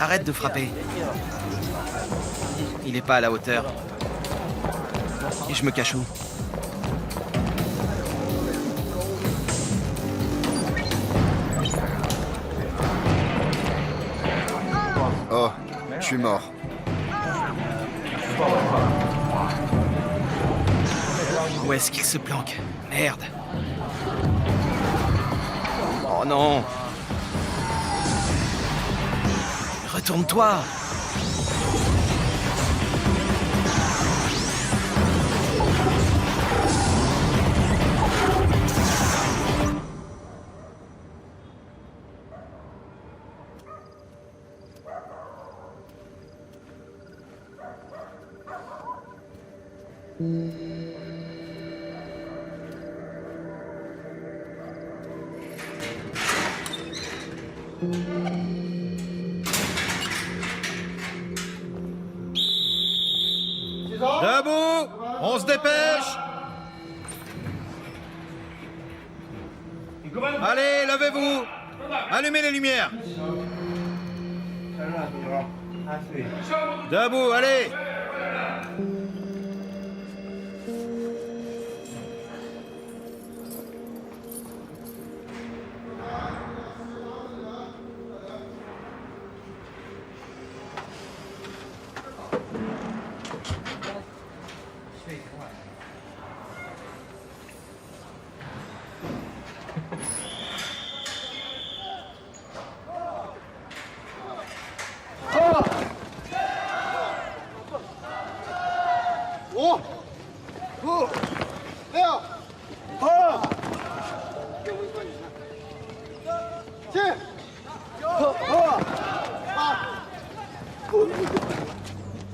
Arrête de frapper. Il est pas à la hauteur. Et je me cache où? Oh, je suis mort. Où est-ce qu'il se planque? Merde. Oh non. Retourne-toi. Debout! On se dépêche! Allez, levez-vous! Allumez les lumières! Debout, allez!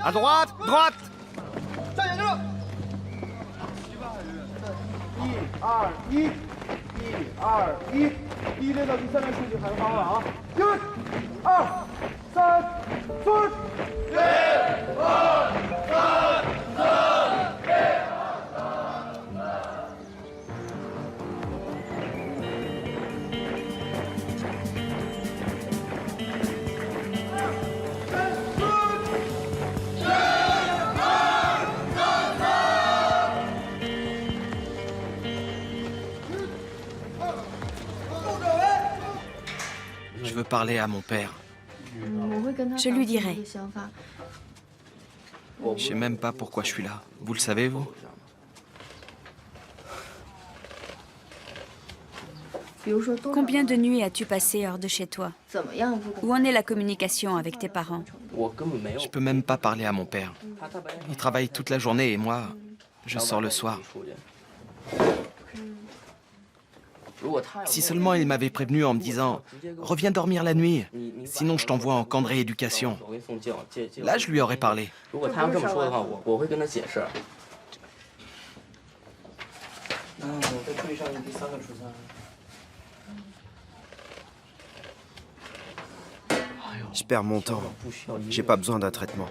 À droite, droite. 1、2、1、1、2、1、1、1列到第三排顺序喊号了啊！1、2、3，分！ Je veux parler à mon père. Je lui dirai. Je sais même pas pourquoi je suis là. Vous le savez, vous? Combien de nuits as-tu passé hors de chez toi? Où en est la communication avec tes parents? Je peux même pas parler à mon père. Il travaille toute la journée et moi, je sors le soir. Si seulement il m'avait prévenu en me disant « Reviens dormir la nuit, sinon je t'envoie en camp de rééducation ». Là, je lui aurais parlé. Je perds mon temps. J'ai pas besoin d'un traitement.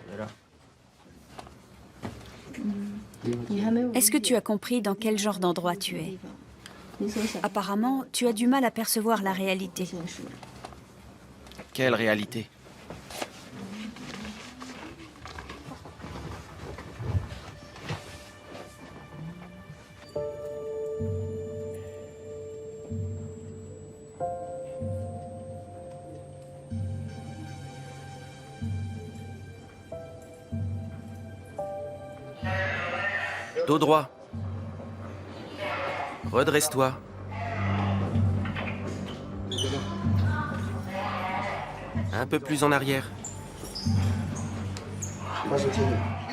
Est-ce que tu as compris dans quel genre d'endroit tu es? Apparemment, tu as du mal à percevoir la réalité. Quelle réalité? Dos droit. Redresse-toi. Un peu plus en arrière.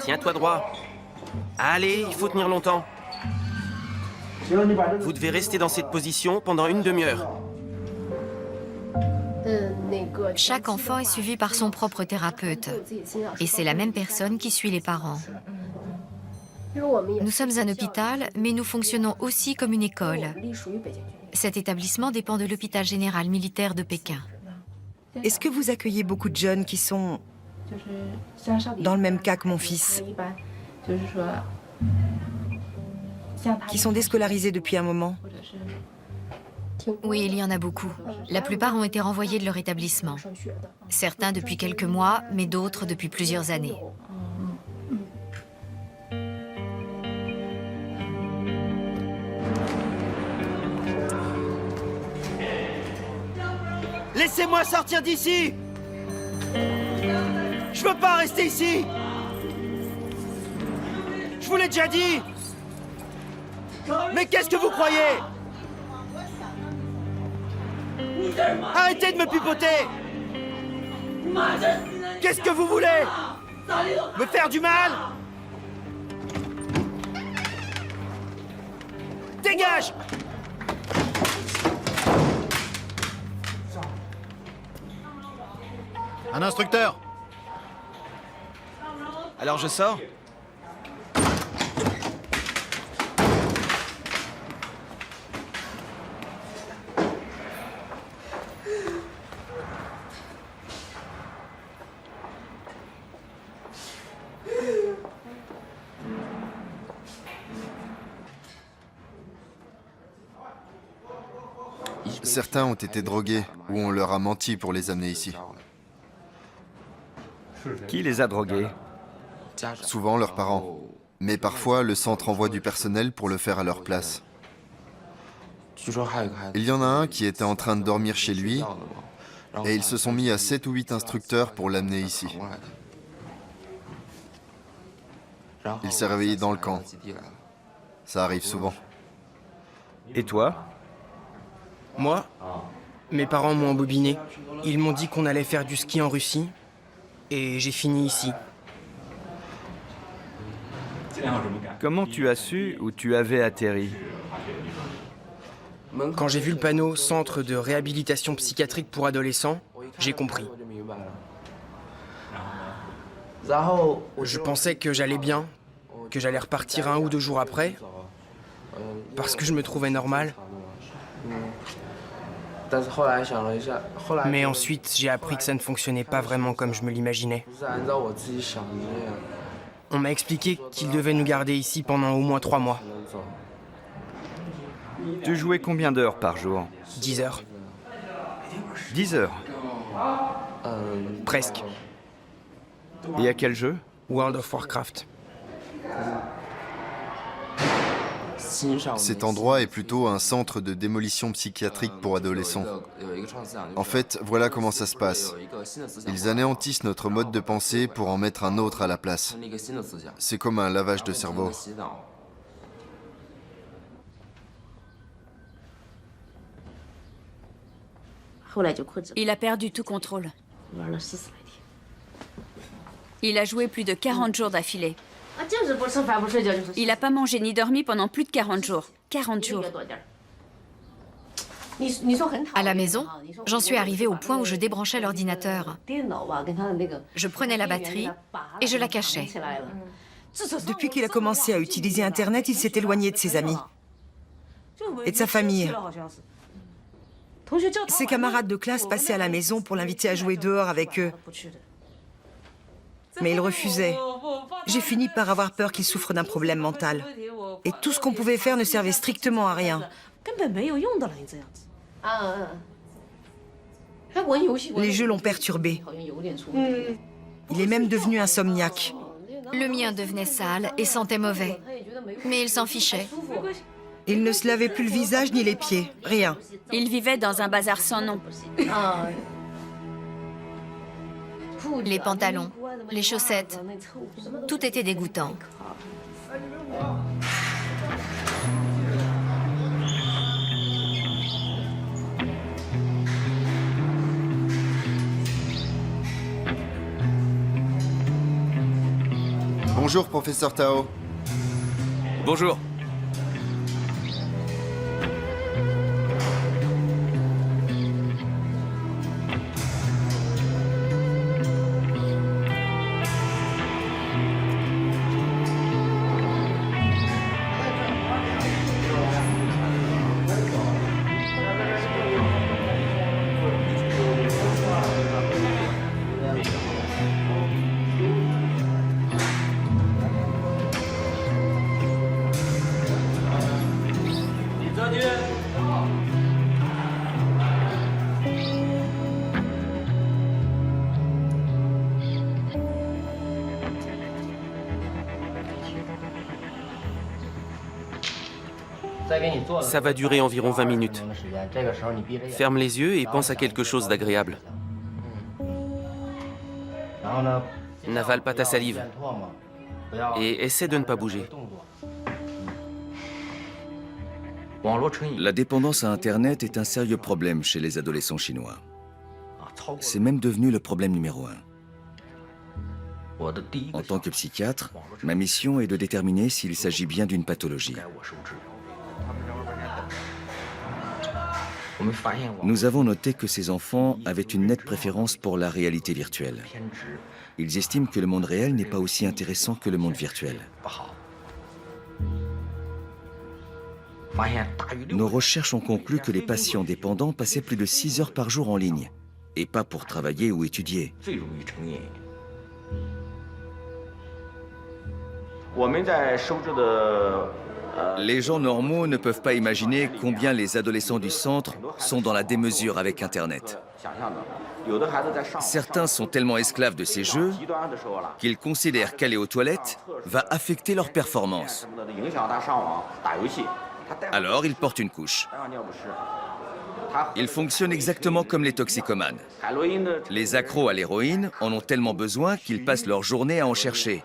Tiens-toi droit. Allez, il faut tenir longtemps. Vous devez rester dans cette position pendant une demi-heure. Chaque enfant est suivi par son propre thérapeute. Et c'est la même personne qui suit les parents. Nous sommes un hôpital, mais nous fonctionnons aussi comme une école. Cet établissement dépend de l'hôpital général militaire de Pékin. Est-ce que vous accueillez beaucoup de jeunes qui sont dans le même cas que mon fils, qui sont déscolarisés depuis un moment? Oui, il y en a beaucoup. La plupart ont été renvoyés de leur établissement. Certains depuis quelques mois, mais d'autres depuis plusieurs années. Laissez-moi sortir d'ici! Je veux pas rester ici! Je vous l'ai déjà dit! Mais qu'est-ce que vous croyez? Arrêtez de me pipoter! Qu'est-ce que vous voulez? Me faire du mal? Dégage! Un instructeur. Alors je sors? Certains ont été drogués ou on leur a menti pour les amener ici. Qui les a drogués? Souvent leurs parents. Mais parfois, le centre envoie du personnel pour le faire à leur place. Il y en a un qui était en train de dormir chez lui et ils se sont mis à 7 ou 8 instructeurs pour l'amener ici. Il s'est réveillé dans le camp. Ça arrive souvent. Et toi? Moi, mes parents m'ont embobiné. Ils m'ont dit qu'on allait faire du ski en Russie. Et j'ai fini ici. Comment tu as su où tu avais atterri? Quand j'ai vu le panneau « Centre de réhabilitation psychiatrique pour adolescents », j'ai compris. Je pensais que j'allais bien, que j'allais repartir 1 ou 2 jours après, parce que je me trouvais normal. Mais ensuite, j'ai appris que ça ne fonctionnait pas vraiment comme je me l'imaginais. On m'a expliqué qu'ils devaient nous garder ici pendant au moins 3 mois. Tu jouais combien d'heures par jour? 10 heures. 10 heures? Presque. Et à quel jeu? World of Warcraft. Cet endroit est plutôt un centre de démolition psychiatrique pour adolescents. En fait, voilà comment ça se passe. Ils anéantissent notre mode de pensée pour en mettre un autre à la place. C'est comme un lavage de cerveau. Il a perdu tout contrôle. Il a joué plus de 40 jours d'affilée. Il n'a pas mangé ni dormi pendant plus de 40 jours. 40 jours. À la maison, j'en suis arrivée au point où je débranchais l'ordinateur. Je prenais la batterie et je la cachais. Depuis qu'il a commencé à utiliser Internet, il s'est éloigné de ses amis et de sa famille. Ses camarades de classe passaient à la maison pour l'inviter à jouer dehors avec eux. Mais il refusait. J'ai fini par avoir peur qu'il souffre d'un problème mental. Et tout ce qu'on pouvait faire ne servait strictement à rien. Les jeux l'ont perturbé. Il est même devenu insomniaque. Le mien devenait sale et sentait mauvais. Mais il s'en fichait. Il ne se lavait plus le visage ni les pieds, rien. Il vivait dans un bazar sans nom. Les pantalons, les chaussettes, tout était dégoûtant. Bonjour, professeur Tao. Bonjour. Ça va durer environ 20 minutes. Ferme les yeux et pense à quelque chose d'agréable. N'avale pas ta salive. Et essaie de ne pas bouger. La dépendance à Internet est un sérieux problème chez les adolescents chinois. C'est même devenu le problème numéro 1. En tant que psychiatre, ma mission est de déterminer s'il s'agit bien d'une pathologie. Nous avons noté que ces enfants avaient une nette préférence pour la réalité virtuelle. Ils estiment que le monde réel n'est pas aussi intéressant que le monde virtuel. Nos recherches ont conclu que les patients dépendants passaient plus de 6 heures par jour en ligne, et pas pour travailler ou étudier. Les gens normaux ne peuvent pas imaginer combien les adolescents du centre sont dans la démesure avec Internet. Certains sont tellement esclaves de ces jeux qu'ils considèrent qu'aller aux toilettes va affecter leur performance. Alors ils portent une couche. Ils fonctionnent exactement comme les toxicomanes. Les accros à l'héroïne en ont tellement besoin qu'ils passent leur journée à en chercher.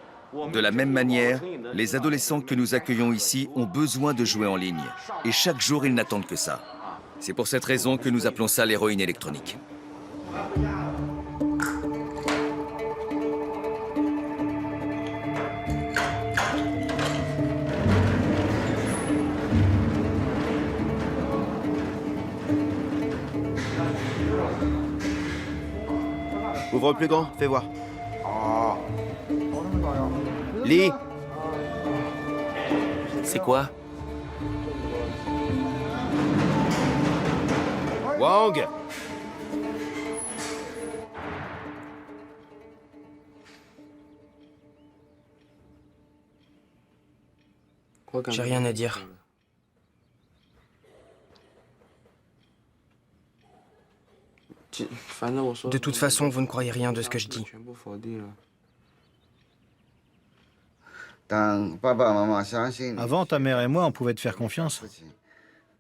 De la même manière, les adolescents que nous accueillons ici ont besoin de jouer en ligne. Et chaque jour, ils n'attendent que ça. C'est pour cette raison que nous appelons ça l'héroïne électronique. Ouvre plus grand, fais voir. Lis. C'est quoi? Wang. J'ai rien à dire. De toute façon, vous ne croyez rien de ce que je dis. Avant, ta mère et moi, on pouvait te faire confiance.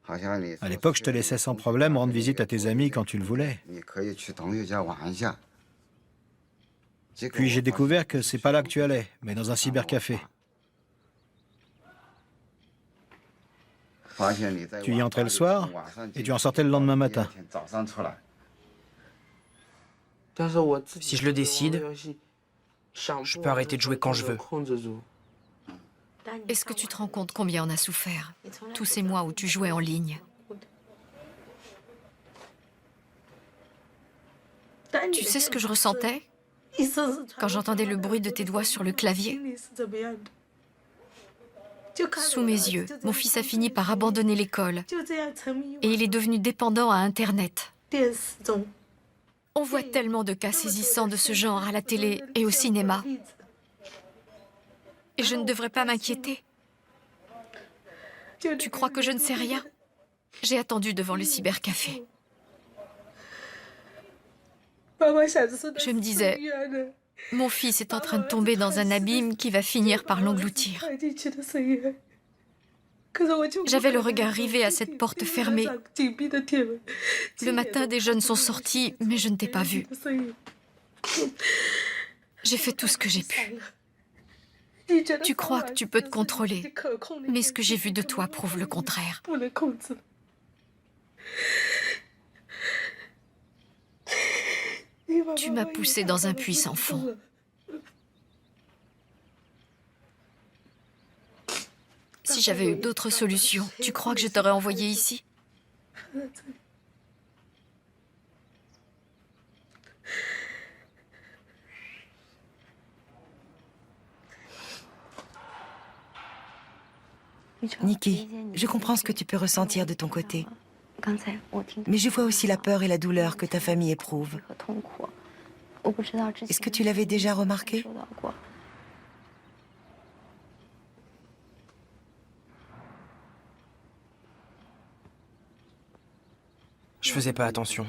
À l'époque, je te laissais sans problème rendre visite à tes amis quand tu le voulais. Puis j'ai découvert que c'est pas là que tu allais, mais dans un cybercafé. Tu y entrais le soir et tu en sortais le lendemain matin. Si je le décide, je peux arrêter de jouer quand je veux. Est-ce que tu te rends compte combien on a souffert, tous ces mois où tu jouais en ligne? Tu sais ce que je ressentais quand j'entendais le bruit de tes doigts sur le clavier? Sous mes yeux, mon fils a fini par abandonner l'école et il est devenu dépendant à Internet. On voit tellement de cas saisissants de ce genre à la télé et au cinéma. Et je ne devrais pas m'inquiéter. Tu crois que je ne sais rien? J'ai attendu devant le cybercafé. Je me disais, mon fils est en train de tomber dans un abîme qui va finir par l'engloutir. J'avais le regard rivé à cette porte fermée. Le matin, des jeunes sont sortis, mais je ne t'ai pas vu. J'ai fait tout ce que j'ai pu. Tu crois que tu peux te contrôler, mais ce que j'ai vu de toi prouve le contraire. Tu m'as poussé dans un puits sans fond. Si j'avais eu d'autres solutions, tu crois que je t'aurais envoyé ici? Nikki, je comprends ce que tu peux ressentir de ton côté. Mais je vois aussi la peur et la douleur que ta famille éprouve. Est-ce que tu l'avais déjà remarqué? Je faisais pas attention.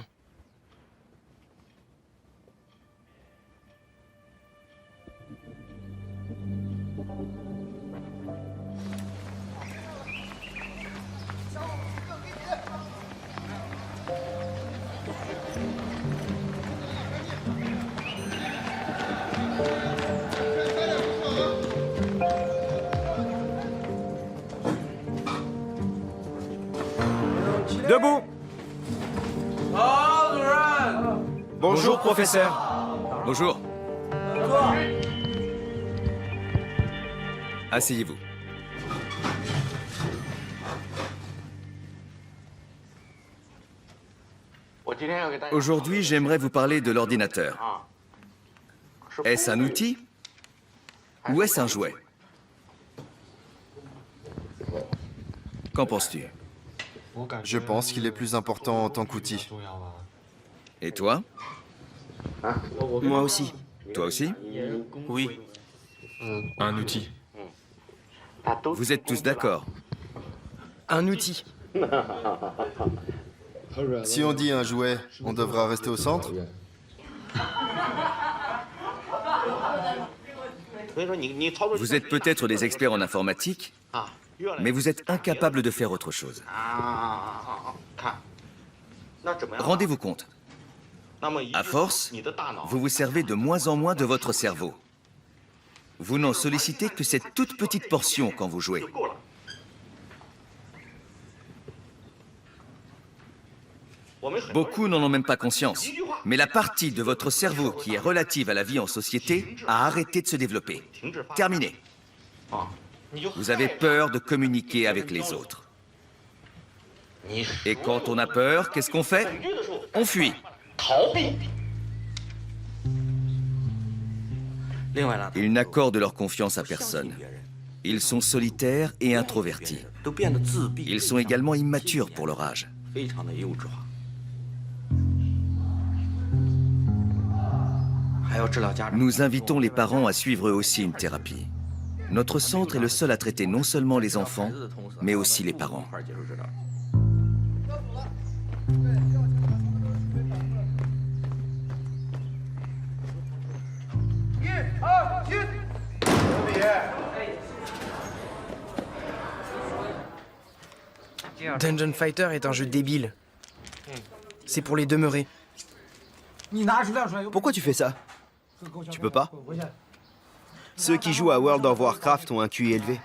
Debout! Bonjour, professeur. Bonjour. Asseyez-vous. Aujourd'hui, j'aimerais vous parler de l'ordinateur. Est-ce un outil ou est-ce un jouet? Qu'en penses-tu? Je pense qu'il est plus important en tant qu'outil. Et toi? Moi aussi. Toi aussi? Oui. Un outil. Vous êtes tous d'accord? Un outil. Si on dit un jouet, on devra rester au centre? Vous êtes peut-être des experts en informatique, mais vous êtes incapables de faire autre chose. Rendez-vous compte. À force, vous vous servez de moins en moins de votre cerveau. Vous n'en sollicitez que cette toute petite portion quand vous jouez. Beaucoup n'en ont même pas conscience. Mais la partie de votre cerveau qui est relative à la vie en société a arrêté de se développer. Terminé. Vous avez peur de communiquer avec les autres. Et quand on a peur, qu'est-ce qu'on fait? On fuit. Ils n'accordent leur confiance à personne. Ils sont solitaires et introvertis. Ils sont également immatures pour leur âge. Nous invitons les parents à suivre eux aussi une thérapie. Notre centre est le seul à traiter non seulement les enfants, mais aussi les parents. Dungeon Fighter est un jeu débile. C'est pour les demeurer. Pourquoi tu fais ça? Tu peux pas? Ceux qui jouent à World of Warcraft ont un QI élevé.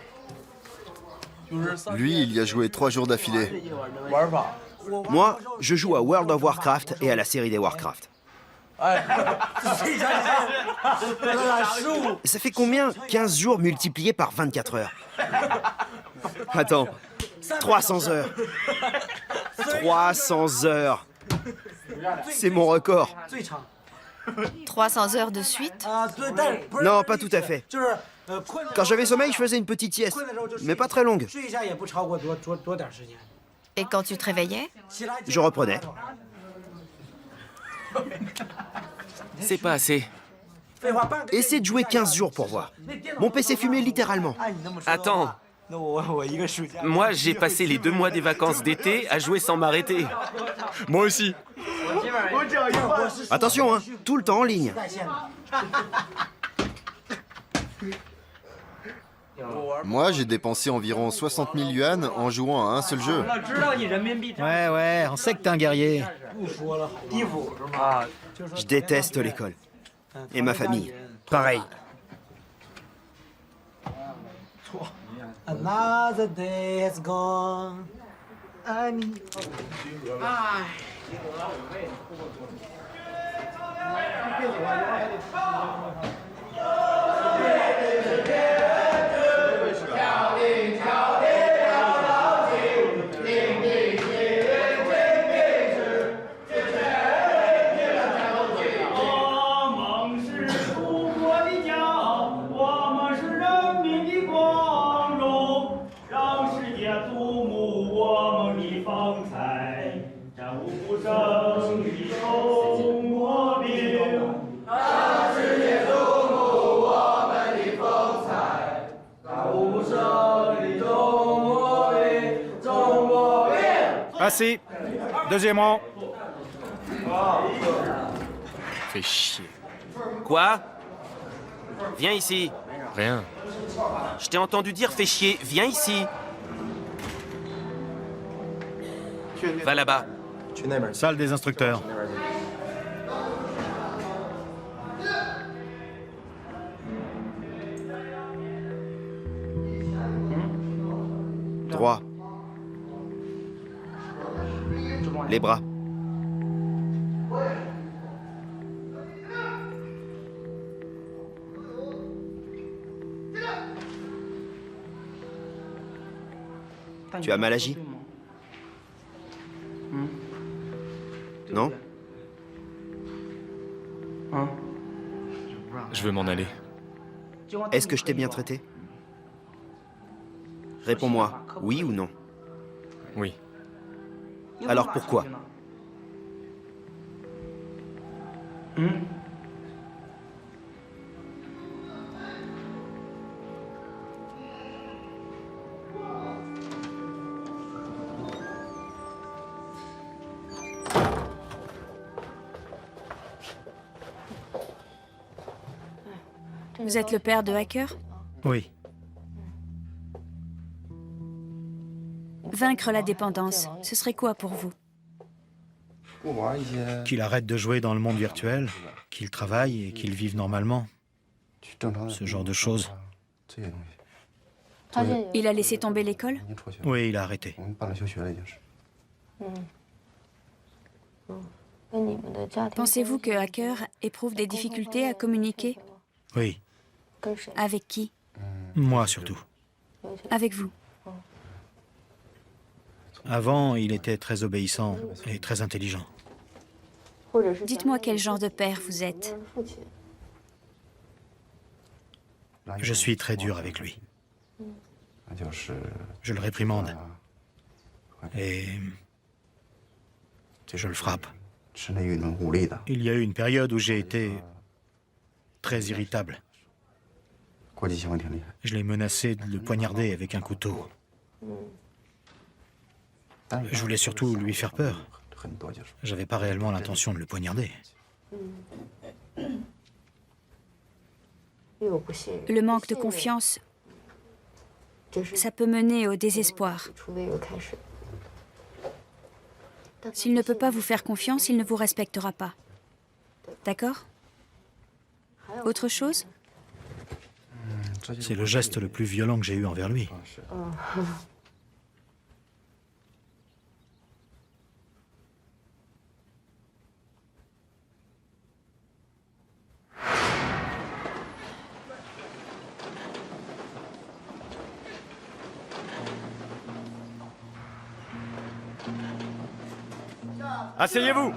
Lui, il y a joué 3 jours d'affilée. Moi, je joue à World of Warcraft et à la série des Warcraft. Ça fait combien 15 jours multipliés par 24 heures? Attends, 300 heures. 300 heures. C'est mon record. 300 heures de suite? Non, pas tout à fait. Quand j'avais sommeil, je faisais une petite sieste, mais pas très longue. Et quand tu te réveillais? Je reprenais. C'est pas assez. Essaie de jouer 15 jours pour voir. Mon PC fumait littéralement. Attends. Moi, j'ai passé les 2 mois des vacances d'été à jouer sans m'arrêter. Moi aussi. Attention, hein, tout le temps en ligne. Moi, j'ai dépensé environ 60 000 yuan en jouant à un seul jeu. Ouais, on sait que t'es un guerrier. Je déteste l'école. Et ma famille. Pareil. Another day has gone. Assis. Deuxième rang. Fais chier. Quoi? Viens ici. Rien. Je t'ai entendu dire fais chier. Viens ici. Va là-bas. Salle des instructeurs. Droit. Les bras. Tu as mal agi? Non? Je veux m'en aller. Est-ce que je t'ai bien traité? Réponds-moi, oui ou non? Oui. Alors pourquoi? Vous êtes le père de Hacker? Oui. Vaincre la dépendance, ce serait quoi pour vous? Qu'il arrête de jouer dans le monde virtuel, qu'il travaille et qu'il vive normalement. Ce genre de choses. Il a laissé tomber l'école? Oui, il a arrêté. Pensez-vous que Hacker éprouve des difficultés à communiquer? Oui, Avec qui? moi surtout. Avec vous? Avant, il était très obéissant et très intelligent. Dites-moi quel genre de père vous êtes. Je suis très dur avec lui. Je le réprimande. Et je le frappe. Il y a eu une période où j'ai été très irritable. Je l'ai menacé de le poignarder avec un couteau. Je voulais surtout lui faire peur. J'avais pas réellement l'intention de le poignarder. Le manque de confiance, ça peut mener au désespoir. S'il ne peut pas vous faire confiance, il ne vous respectera pas. D'accord? Autre chose? C'est le geste le plus violent que j'ai eu envers lui. Asseyez-vous!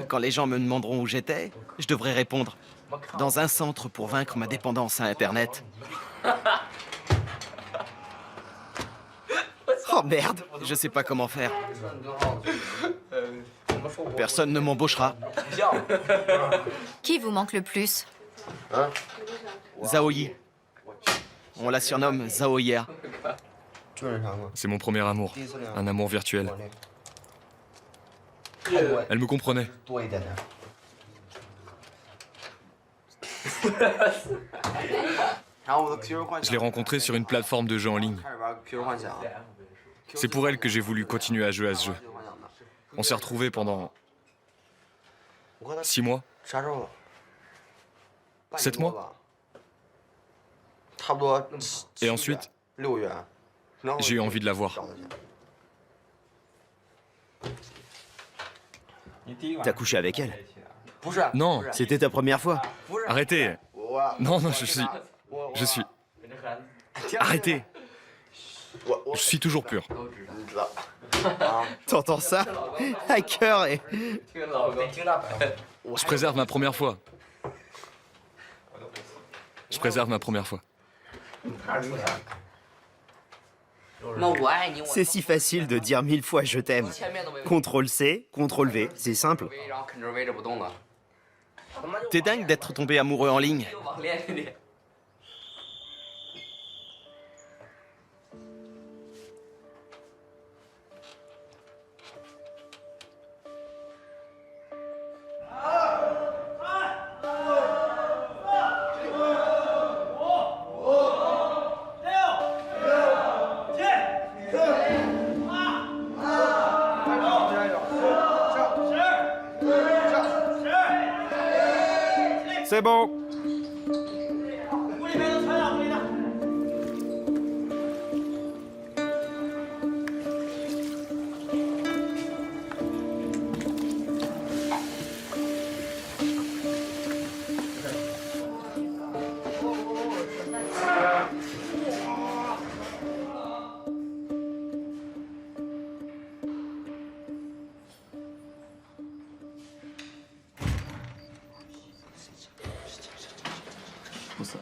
Quand les gens me demanderont où j'étais, je devrais répondre « Dans un centre pour vaincre ma dépendance à Internet. » Oh merde! Je sais pas comment faire. Personne ne m'embauchera. Qui vous manque le plus? Zaoyi. On la surnomme Zaoya. C'est mon premier amour. Un amour virtuel. Elle me comprenait. Je l'ai rencontrée sur une plateforme de jeux en ligne. C'est pour elle que j'ai voulu continuer à jouer à ce jeu. On s'est retrouvés pendant 6 mois. 7 mois. Et ensuite, j'ai eu envie de la voir. T'as couché avec elle? Non, C'était ta première fois? arrêtez. Non, je suis... Arrêtez. Je suis toujours pur. T'entends ça? Hacker et... Je préserve ma première fois. Je préserve ma première fois. C'est si facile de dire 1000 fois je t'aime. CTRL-C, CTRL-V, c'est simple. T'es dingue d'être tombé amoureux en ligne. C'est bon.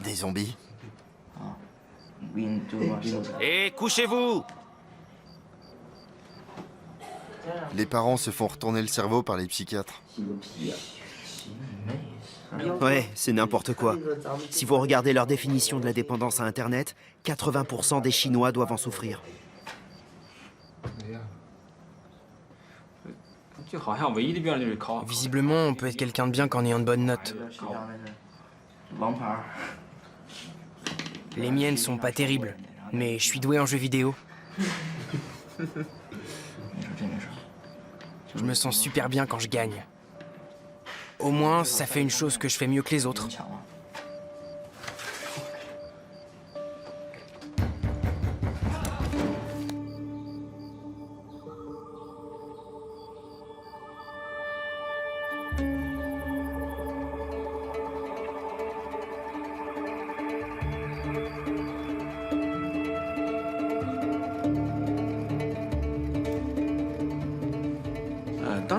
Des zombies? Et couchez-vous! Les parents se font retourner le cerveau par les psychiatres. Ouais, c'est n'importe quoi. Si vous regardez leur définition de la dépendance à Internet, 80% des Chinois doivent en souffrir. Visiblement, on peut être quelqu'un de bien qu'en ayant de bonnes notes. Les miennes sont pas terribles, mais je suis doué en jeux vidéo. Je me sens super bien quand je gagne. Au moins, ça fait une chose que je fais mieux que les autres.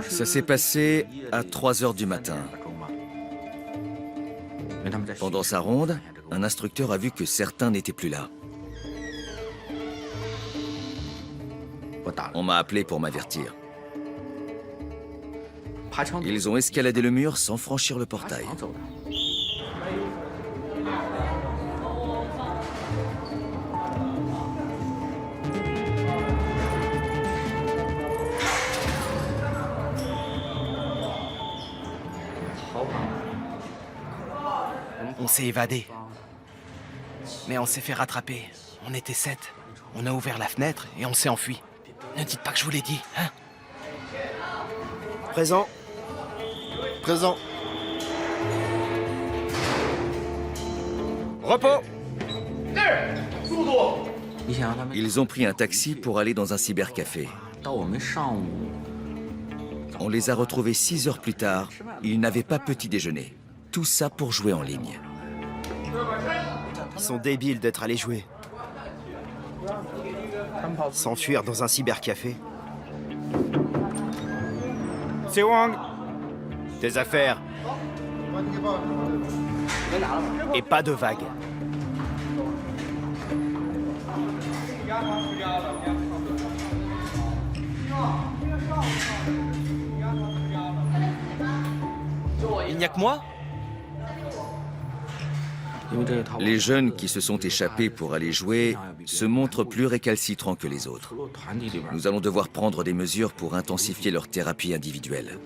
Ça s'est passé à 3 heures du matin. Pendant sa ronde, un instructeur a vu que certains n'étaient plus là. On m'a appelé pour m'avertir. Ils ont escaladé le mur sans franchir le portail. On s'est évadé. Mais on s'est fait rattraper. On était 7. On a ouvert la fenêtre et on s'est enfui. Ne dites pas que je vous l'ai dit, hein? Présent. Présent. Repos. Ils ont pris un taxi pour aller dans un cybercafé. On les a retrouvés 6 heures plus tard. Ils n'avaient pas petit déjeuner. Tout ça pour jouer en ligne. Ils sont débiles d'être allés jouer. S'enfuir dans un cybercafé. C'est Wang. Tes affaires. Et pas de vagues. Il n'y a que moi? Les jeunes qui se sont échappés pour aller jouer se montrent plus récalcitrants que les autres. Nous allons devoir prendre des mesures pour intensifier leur thérapie individuelle.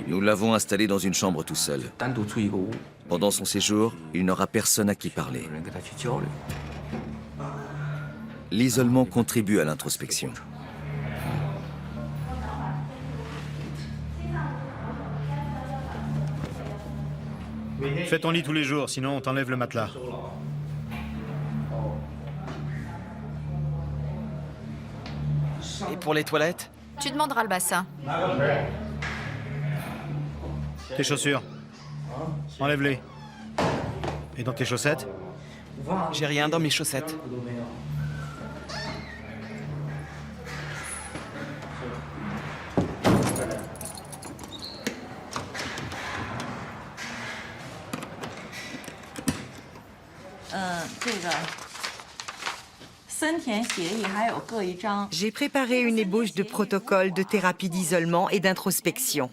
Nous l'avons installé dans une chambre tout seul. Pendant son séjour, il n'aura personne à qui parler. L'isolement contribue à l'introspection. Fais ton lit tous les jours, sinon on t'enlève le matelas. Et pour les toilettes? Tu demanderas le bassin. Tes chaussures. Enlève-les. Et dans tes chaussettes? J'ai rien dans mes chaussettes. J'ai préparé une ébauche de protocole de thérapie d'isolement et d'introspection.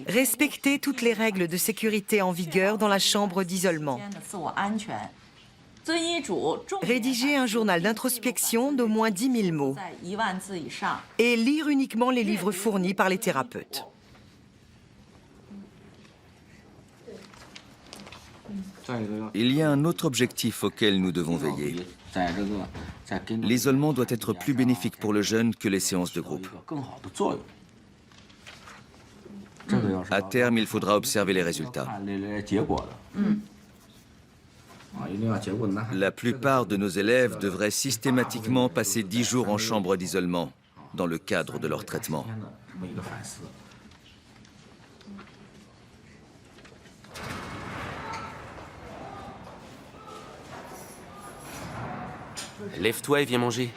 Respectez toutes les règles de sécurité en vigueur dans la chambre d'isolement. Rédiger un journal d'introspection d'au moins 10 000 mots. Et lire uniquement les livres fournis par les thérapeutes. Il y a un autre objectif auquel nous devons veiller. L'isolement doit être plus bénéfique pour le jeune que les séances de groupe. À terme, il faudra observer les résultats. La plupart de nos élèves devraient systématiquement passer 10 jours en chambre d'isolement dans le cadre de leur traitement. Lève-toi et viens manger.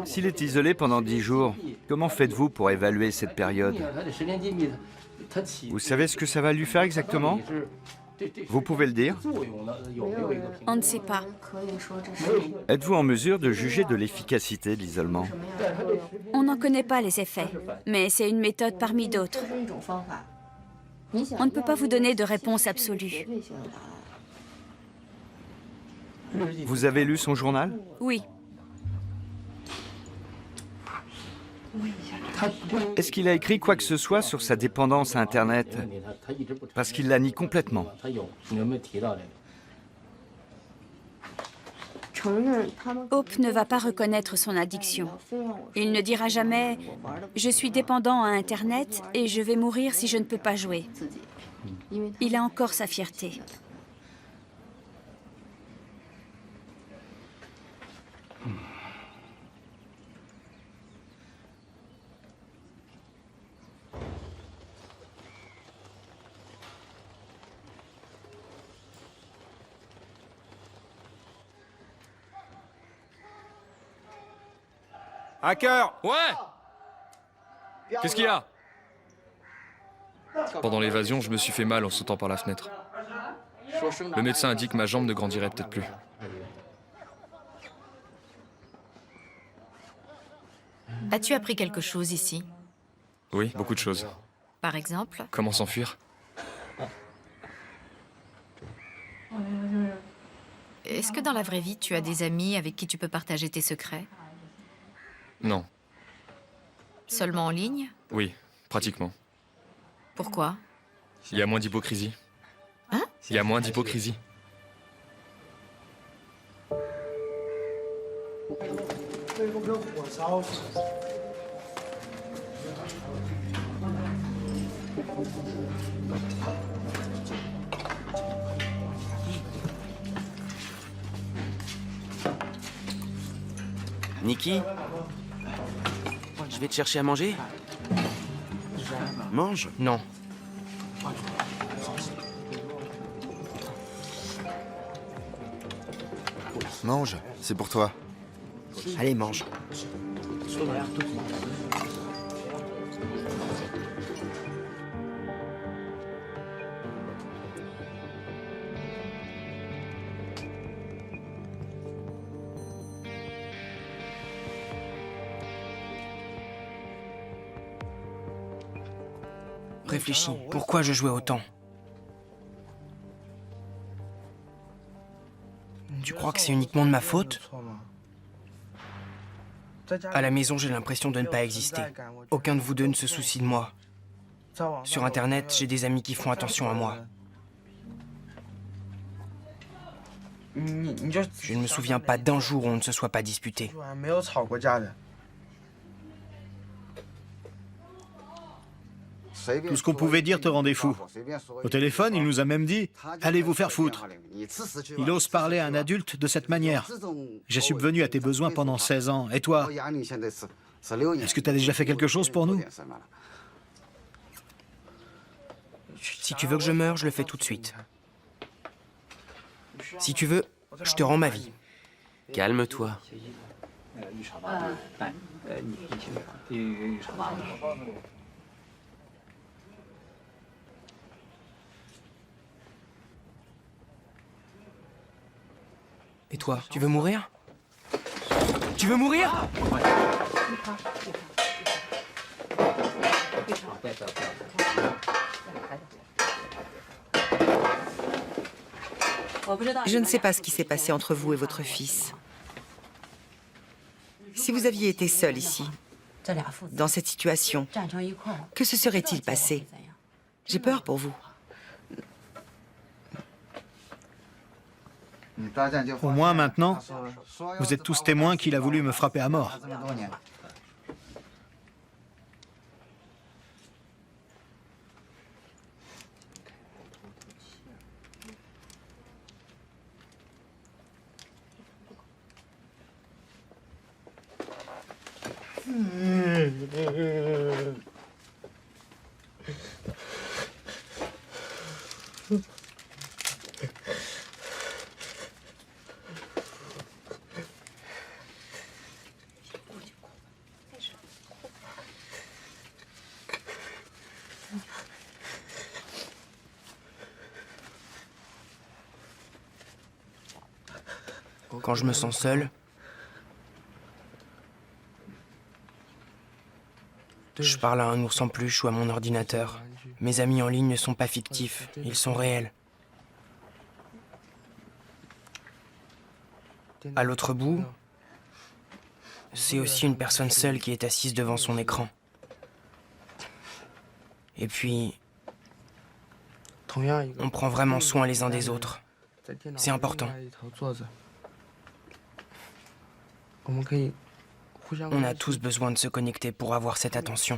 S'il est isolé pendant 10 jours, comment faites-vous pour évaluer cette période? Vous savez ce que ça va lui faire exactement? Vous pouvez le dire? On ne sait pas. Êtes-vous en mesure de juger de l'efficacité de l'isolement? On n'en connaît pas les effets, mais c'est une méthode parmi d'autres. On ne peut pas vous donner de réponse absolue. Vous avez lu son journal? Oui. Est-ce qu'il a écrit quoi que ce soit sur sa dépendance à Internet? Parce qu'il la nie complètement. Hope ne va pas reconnaître son addiction. Il ne dira jamais « Je suis dépendant à Internet et je vais mourir si je ne peux pas jouer ». Il a encore sa fierté. Hacker! Ouais! Qu'est-ce qu'il y a? Pendant l'évasion, je me suis fait mal en sautant par la fenêtre. Le médecin a dit que ma jambe ne grandirait peut-être plus. As-tu appris quelque chose ici? Oui, beaucoup de choses. Par exemple? Comment s'enfuir? Est-ce que dans la vraie vie, tu as des amis avec qui tu peux partager tes secrets? Non. Seulement en ligne? Oui, pratiquement. Pourquoi? Il y a moins d'hypocrisie. Hein? Il y a moins d'hypocrisie. Nikki? Je vais te chercher à manger? Mange? Non. Mange, c'est pour toi. Allez, mange. réfléchis. Pourquoi je jouais autant? Tu crois que c'est uniquement de ma faute? À la maison, j'ai l'impression de ne pas exister. Aucun de vous deux ne se soucie de moi. Sur Internet, j'ai des amis qui font attention à moi. Je ne me souviens pas d'un jour où on ne se soit pas disputé. Tout ce qu'on pouvait dire te rendait fou. Au téléphone, il nous a même dit « Allez vous faire foutre ». Il ose parler à un adulte de cette manière. J'ai subvenu à tes besoins pendant 16 ans. Et toi? Est-ce que tu as déjà fait quelque chose pour nous? Si tu veux que je meure, je le fais tout de suite. Si tu veux, je te rends ma vie. Calme-toi. Et toi, tu veux mourir? Tu veux mourir? Je ne sais pas ce qui s'est passé entre vous et votre fils. Si vous aviez été seul ici, dans cette situation, que se serait-il passé? J'ai peur pour vous. Au moins maintenant, vous êtes tous témoins qu'il a voulu me frapper à mort. Quand je me sens seul, je parle à un ours en peluche ou à mon ordinateur. Mes amis en ligne ne sont pas fictifs, ils sont réels. À l'autre bout, c'est aussi une personne seule qui est assise devant son écran. Et puis, on prend vraiment soin les uns des autres. C'est important. On a tous besoin de se connecter pour avoir cette attention.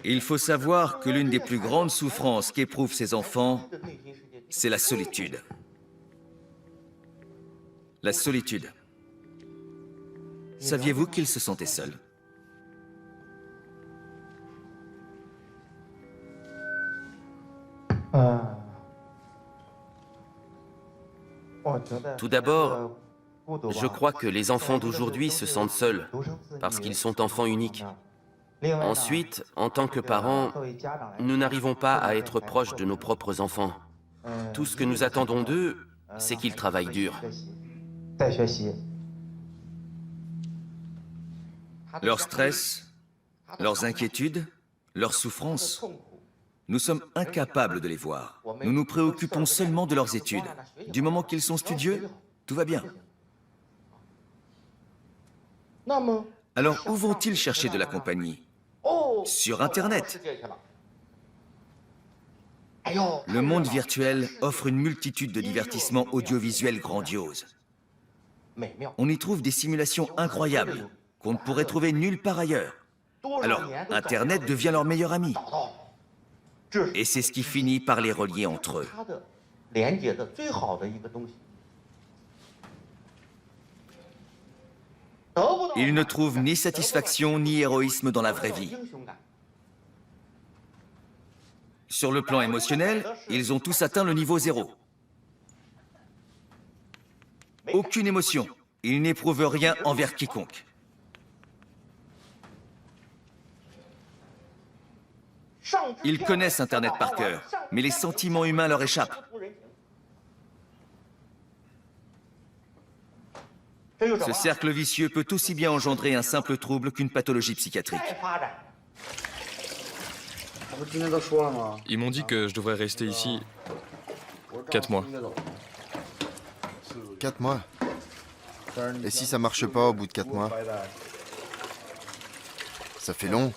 Il faut savoir que l'une des plus grandes souffrances qu'éprouvent ces enfants, c'est la solitude. La solitude. Saviez-vous qu'ils se sentaient seuls? Tout d'abord, je crois que les enfants d'aujourd'hui se sentent seuls parce qu'ils sont enfants uniques. Ensuite, en tant que parents, nous n'arrivons pas à être proches de nos propres enfants. Tout ce que nous attendons d'eux, c'est qu'ils travaillent dur. Leur stress, leurs inquiétudes, leurs souffrances, nous sommes incapables de les voir. Nous nous préoccupons seulement de leurs études. Du moment qu'ils sont studieux, tout va bien. Alors où vont-ils chercher de la compagnie? Sur Internet. Le monde virtuel offre une multitude de divertissements audiovisuels grandioses. On y trouve des simulations incroyables qu'on ne pourrait trouver nulle part ailleurs. Alors, Internet devient leur meilleur ami. Et c'est ce qui finit par les relier entre eux. Ils ne trouvent ni satisfaction ni héroïsme dans la vraie vie. Sur le plan émotionnel, ils ont tous atteint le niveau 0. Aucune émotion. Ils n'éprouvent rien envers quiconque. Ils connaissent Internet par cœur, mais les sentiments humains leur échappent. Ce cercle vicieux peut aussi bien engendrer un simple trouble qu'une pathologie psychiatrique. Ils m'ont dit que je devrais rester ici 4 mois. 4 mois. Et si ça marche pas au bout de 4 mois? Ça fait long.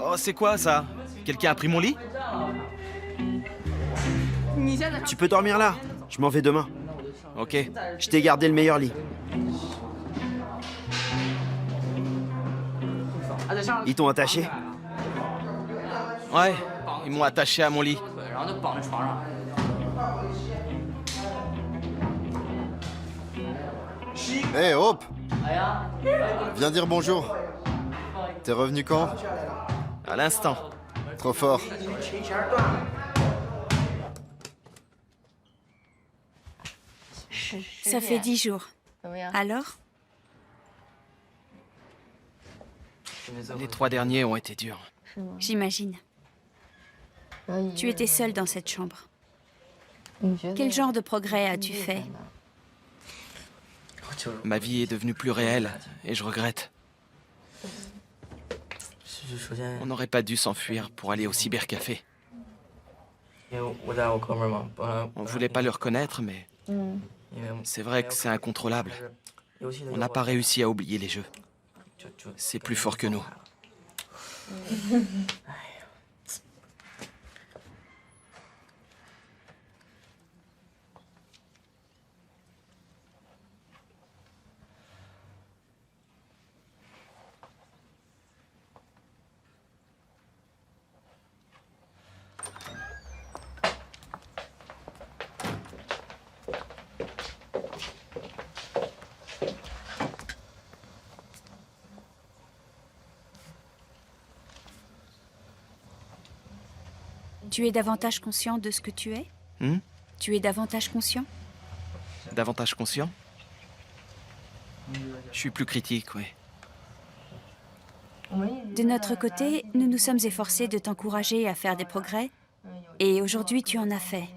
Oh, c'est quoi ça? Quelqu'un a pris mon lit? Tu peux dormir là. Je m'en vais demain. Ok. Je t'ai gardé le meilleur lit. Ils t'ont attaché? Ouais, ils m'ont attaché à mon lit. Hé, Hope! Viens dire bonjour. T'es revenu quand? À l'instant. Trop fort. Ça fait 10 jours. Alors? Les 3 derniers ont été durs. J'imagine. Tu étais seule dans cette chambre. Quel genre de progrès as-tu fait? Ma vie est devenue plus réelle et je regrette. On n'aurait pas dû s'enfuir pour aller au cybercafé. On voulait pas le reconnaître, mais c'est vrai que c'est incontrôlable. On n'a pas réussi à oublier les jeux. C'est plus fort que nous. Tu es davantage conscient de ce que tu es? Tu es davantage conscient? Davantage conscient? Je suis plus critique, oui. De notre côté, nous nous sommes efforcés de t'encourager à faire des progrès. Et aujourd'hui, tu en as fait.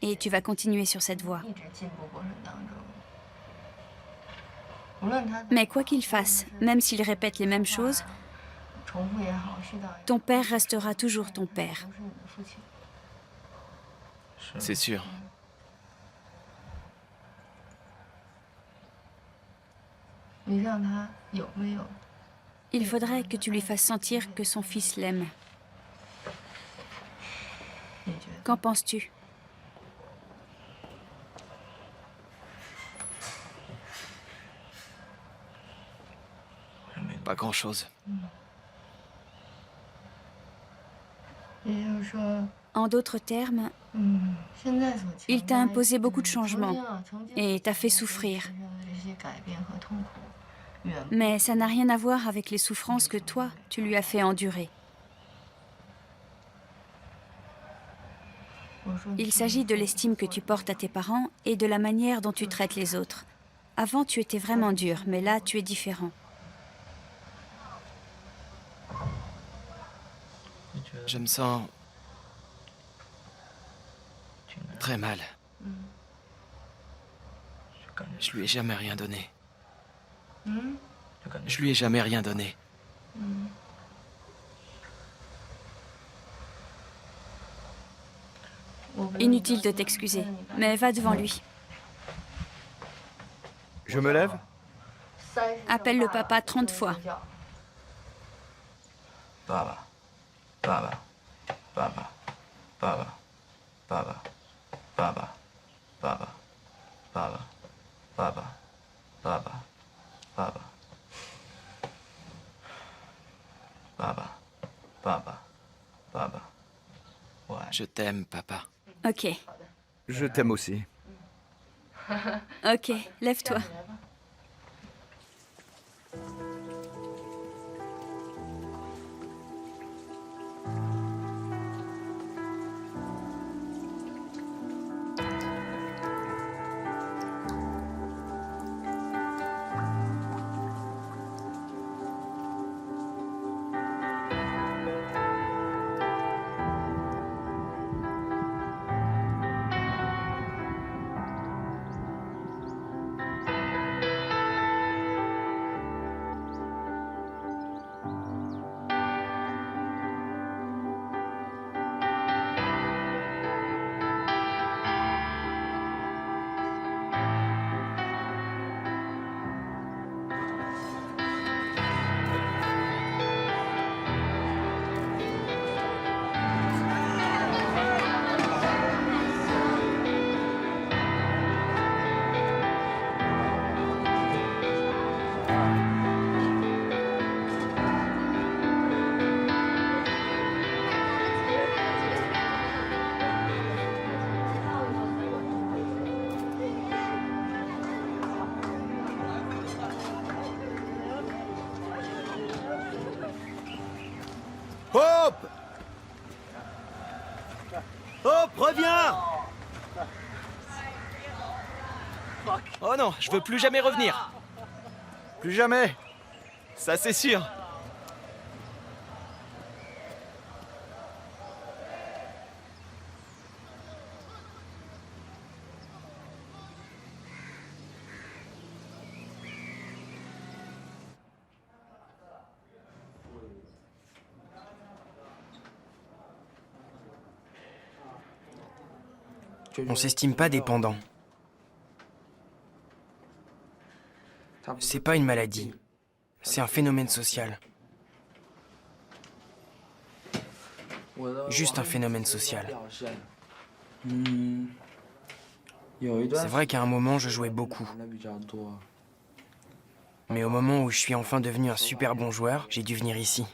Et tu vas continuer sur cette voie. Mais quoi qu'il fasse, même s'il répète les mêmes choses, ton père restera toujours ton père. C'est sûr. Il faudrait que tu lui fasses sentir que son fils l'aime. Qu'en penses-tu? Pas grand-chose. En d'autres termes, il t'a imposé beaucoup de changements et t'a fait souffrir. Mais ça n'a rien à voir avec les souffrances que toi, tu lui as fait endurer. Il s'agit de l'estime que tu portes à tes parents et de la manière dont tu traites les autres. Avant, tu étais vraiment dur, mais là, tu es différent. Je me sens très mal. Je lui ai jamais rien donné. Je lui ai jamais rien donné. Inutile de t'excuser, mais va devant lui. Je me lève? Appelle le papa 30 fois. Papa, papa, papa, papa, papa, papa, papa, papa, papa, papa, papa, papa, papa, papa. Je t'aime, papa. Ok. Je t'aime aussi. Ok, lève-toi. Hope! Hope, reviens! Oh non, je veux plus jamais revenir. Plus jamais. Ça, c'est sûr. On s'estime pas dépendant. C'est pas une maladie. C'est un phénomène social. Juste un phénomène social. C'est vrai qu'à un moment, je jouais beaucoup. Mais au moment où je suis enfin devenu un super bon joueur, j'ai dû venir ici.